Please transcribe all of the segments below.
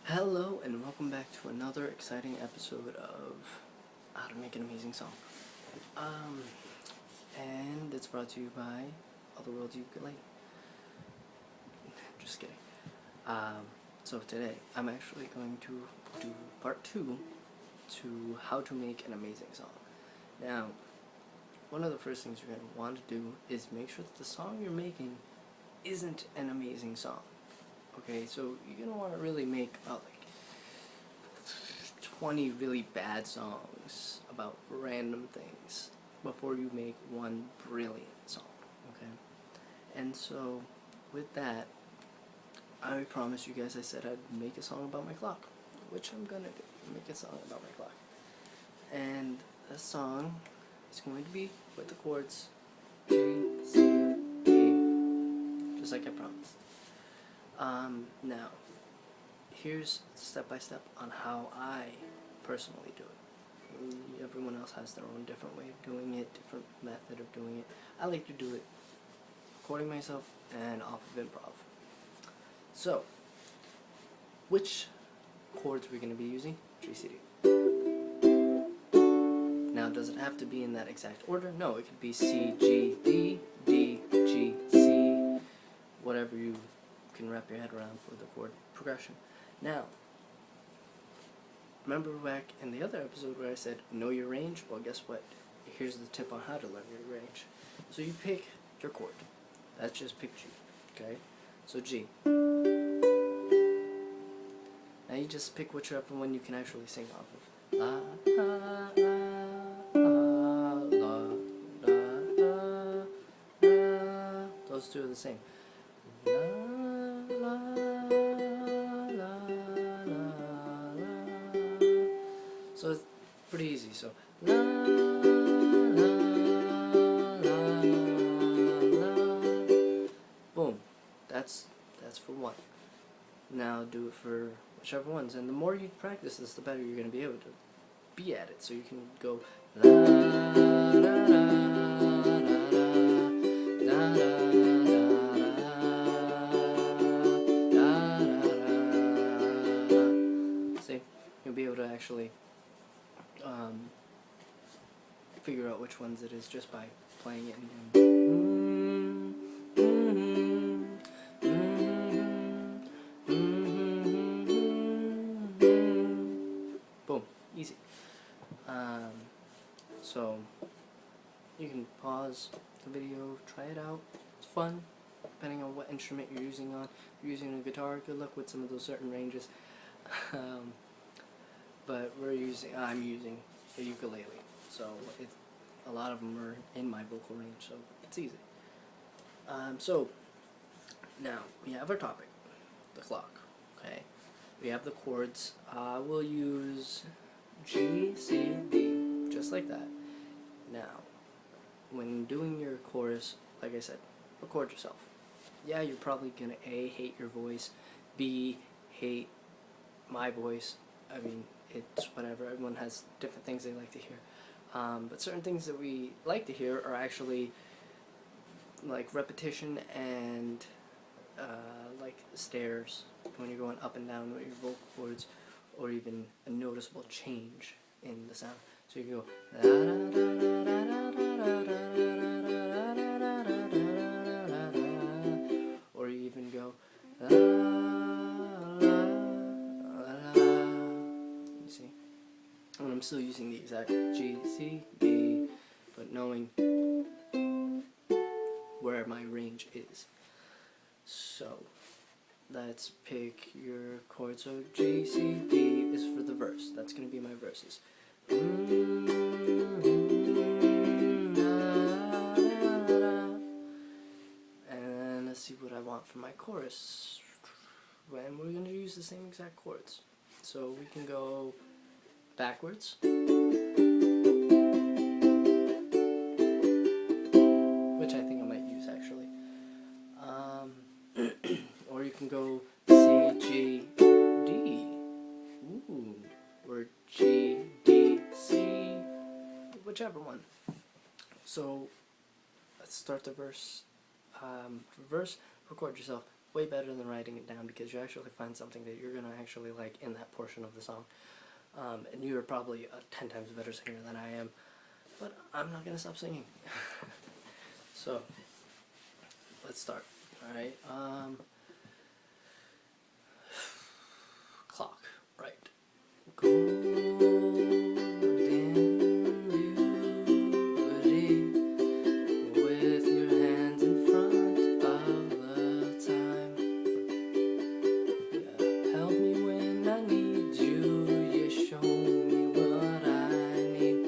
Hello and welcome back to another exciting episode of How to Make an Amazing Song. And it's brought to you by Otherworld Ukulele. Just kidding. So today I'm actually going to do part 2 to how to make an amazing song. Now, one of the first things you're going to want to do is make sure that the song you're making isn't an amazing song. Okay, so you're going to want to really make about 20 really bad songs about random things before you make one brilliant song, okay? And so, with that, I promised you guys, I said I'd make a song about my clock, which I'm gonna do, make a song about my clock. And the song is going to be with the chords G, C, D, just like I promised. Now, here's step by step on how I personally do it. Everyone else has their own different way of doing it, different method of doing it. I like to do it recording myself and off of improv. So, which chords are we going to be using? G, C, D. Now, does it have to be in that exact order? No, it could be C, G, D, D, G, C, whatever you can wrap your head around for the chord progression. Now, remember back in the other episode where I said know your range? Well, guess what? Here's the tip on how to learn your range. So you pick your chord. That's just pick G. Okay? So G. Now you just pick whichever one you can actually sing off of. La, la, la, la, la, la, la. Those two are the same. La, la, la, la, la. So it's pretty easy. So la, la, la, la. Boom. That's for one. Now do it for whichever ones. And the more you practice this, the better you're going to be able to be at it. So you can go la, la, la, la, la, la. See, you'll be able to actually figure out which ones it is just by playing it and boom, easy. So you can pause the video, try it out. It's fun, depending on what instrument you're using on. If you're using a guitar, good luck with some of those certain ranges. But I'm using a ukulele, so a lot of them are in my vocal range, so it's easy. So now we have our topic, the clock. Okay, we have the chords. We'll use G, C, D, just like that. Now, when doing your chorus, like I said, record yourself. Yeah, you're probably gonna A, hate your voice, B, hate my voice. I mean, it's whatever. Everyone has different things they like to hear. But certain things that we like to hear are actually like repetition and like stairs when you're going up and down with your vocal cords, or even a noticeable change in the sound. So you can go or you even go you see? And I'm still using the exact G, C, D, but knowing where my range is. So let's pick your chord. So G, C, D is for the verse. That's going to be my verses. And let's see what I want for my chorus. And we're going to use the same exact chords. So we can go backwards. Which I think I might use actually. Or you can go C, G, D. Ooh. Or G, D, C. Whichever one. So let's start the verse. For verse, record yourself. way better than writing it down, because you actually find something that you're gonna actually like in that portion of the song. And you're probably a 10 times better singer than I am, but I'm not gonna stop singing. So let's start. All right. Clock. Right. Golden beauty, with your hands in front of the time. You help me when I need you. You show me what I need.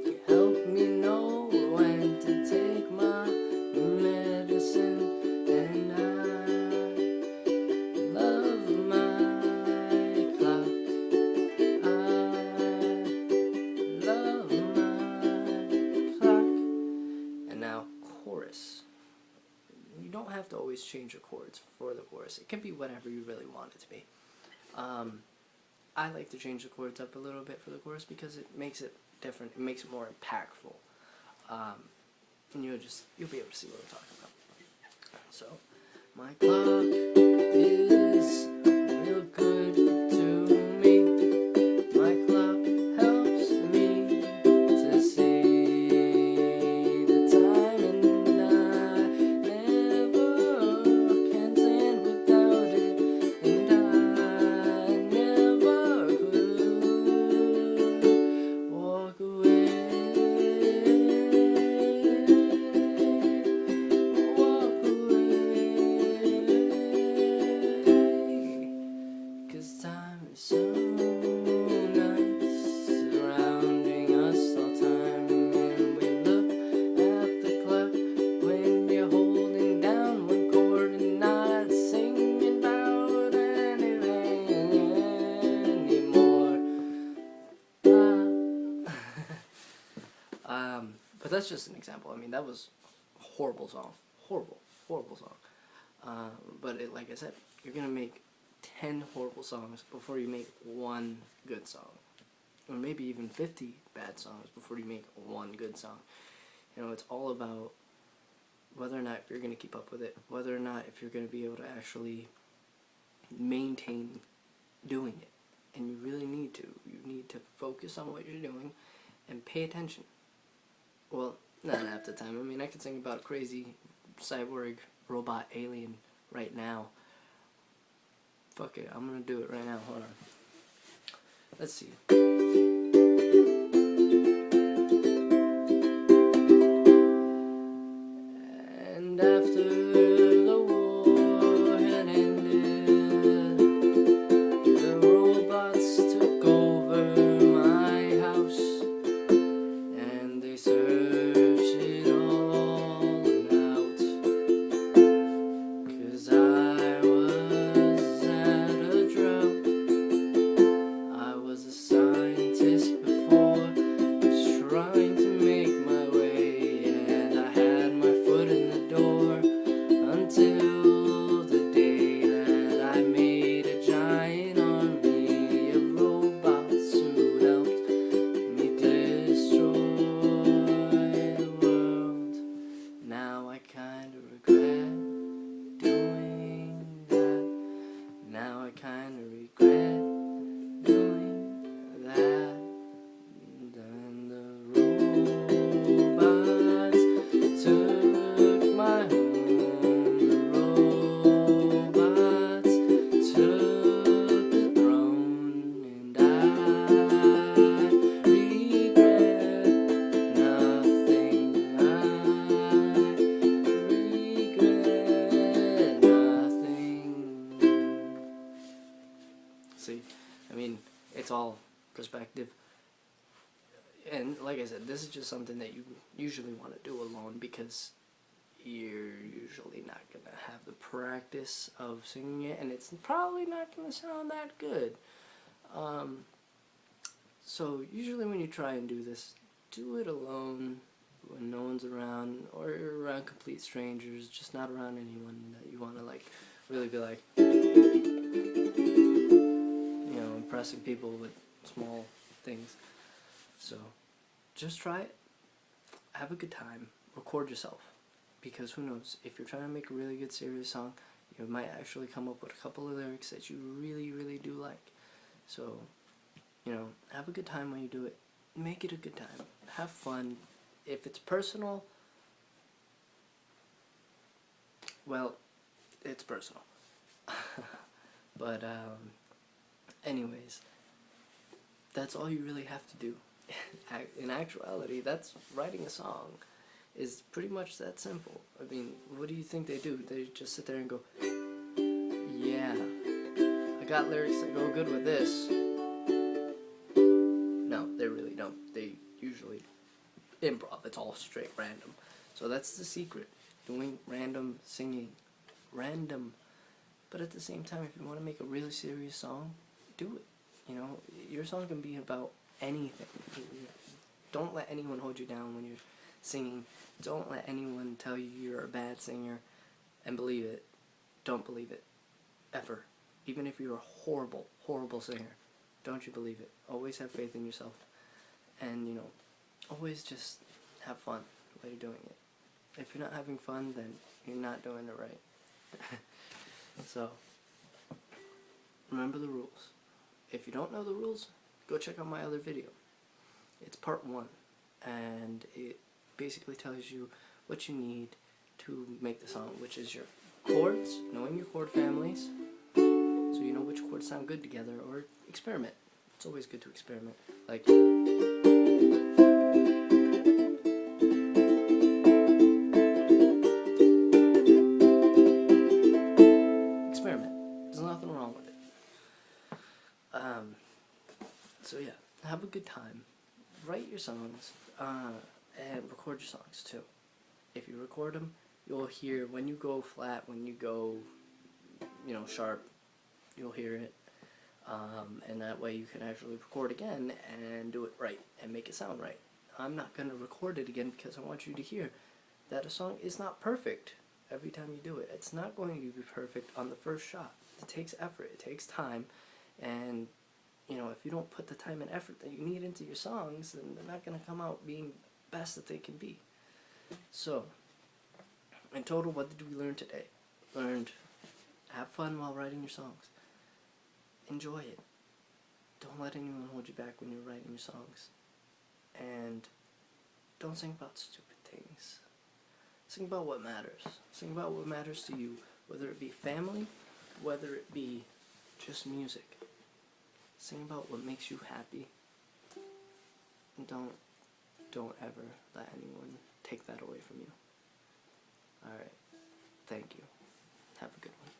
You help me know when to take my medicine. And I love my clock. I love my clock. And now, chorus. You don't have to always change your chords for the chorus. It can be whatever you really want it to be. I like to change the chords up a little bit for the chorus because it makes it different. It makes it more impactful. And you'll be able to see what I'm talking about. So, my clock is real good to me. My clock helps me to see the time, and I never can stand without it, and I never could walk away. Walk away, 'cause time is so nice, surrounding us all time. And when we look at the clock, when you're holding down one chord and not singing about anything anymore. But that's just an example. I mean, that was a horrible song. Horrible song. But like I said, you're gonna make 10 horrible songs before you make one good song, or maybe even 50 bad songs before you make one good song. You know, it's all about whether or not if you're gonna keep up with it, whether or not if you're gonna be able to actually maintain doing it. And you really need to. You need to focus on what you're doing and pay attention. Well, not half the time. I mean, I could sing about a crazy cyborg robot alien right now. Fuck it, I'm gonna do it right now. Hold on. Let's see. And after the war had ended, the robots took over my house, and they searched it all out. 'Cause I was at a drought. I was a scientist before, trying to make my way, and I had my foot in the door until the day that I made a giant army of robots who helped me destroy the world. Now I kinda regret doing that. Now I kinda regret doing that. Then the robots took my home. The robots took the throne, and I regret nothing. I regret nothing. See, I mean, it's all perspective. And like I said, this is just something that you usually want to do alone, because you're usually not going to have the practice of singing it, and it's probably not going to sound that good. So usually when you try and do this, do it alone when no one's around, or you're around complete strangers, just not around anyone that you want to like really be like, you know, impressing people with small things. So just try it, have a good time, record yourself, because who knows, if you're trying to make a really good serious song, You might actually come up with a couple of lyrics that you really, really do like. So, you know, have a good time when you do it. Make it a good time. Have fun. If it's personal, well, it's personal. But, anyways, that's all you really have to do. In actuality, that's writing a song is pretty much that simple. I mean, what do you think they do? They just sit there and go, yeah, I got lyrics that go good with this. No, they really don't. They usually improv. It's all straight random. So that's the secret. Doing random singing. Random. But at the same time, if you want to make a really serious song, do it. You know, your song can be about anything. Don't let anyone hold you down when you're singing. Don't let anyone tell you you're a bad singer. And believe it. Don't believe it. Ever. Even if you're a horrible, horrible singer. Don't you believe it. Always have faith in yourself. And, you know, always just have fun while you're doing it. If you're not having fun, then you're not doing it right. So, remember the rules. If you don't know the rules, go check out my other video. It's part 1, and it basically tells you what you need to make the song, which is your chords, knowing your chord families, so you know which chords sound good together, or experiment. It's always good to experiment. Like, experiment. There's nothing wrong with it. So yeah, have a good time. Write your songs, and record your songs too. If you record them, you'll hear when you go flat, when you go, you know, sharp, you'll hear it. And that way you can actually record again and do it right and make it sound right. I'm not going to record it again because I want you to hear that a song is not perfect every time you do it. It's not going to be perfect on the first shot. It takes effort, it takes time, and you know, if you don't put the time and effort that you need into your songs, then they're not going to come out being the best that they can be. So, in total, what did we learn today? Learned, have fun while writing your songs. Enjoy it. Don't let anyone hold you back when you're writing your songs. And don't sing about stupid things. Sing about what matters. Sing about what matters to you, whether it be family, whether it be just music. Sing about what makes you happy. And don't ever let anyone take that away from you. Alright. Thank you. Have a good one.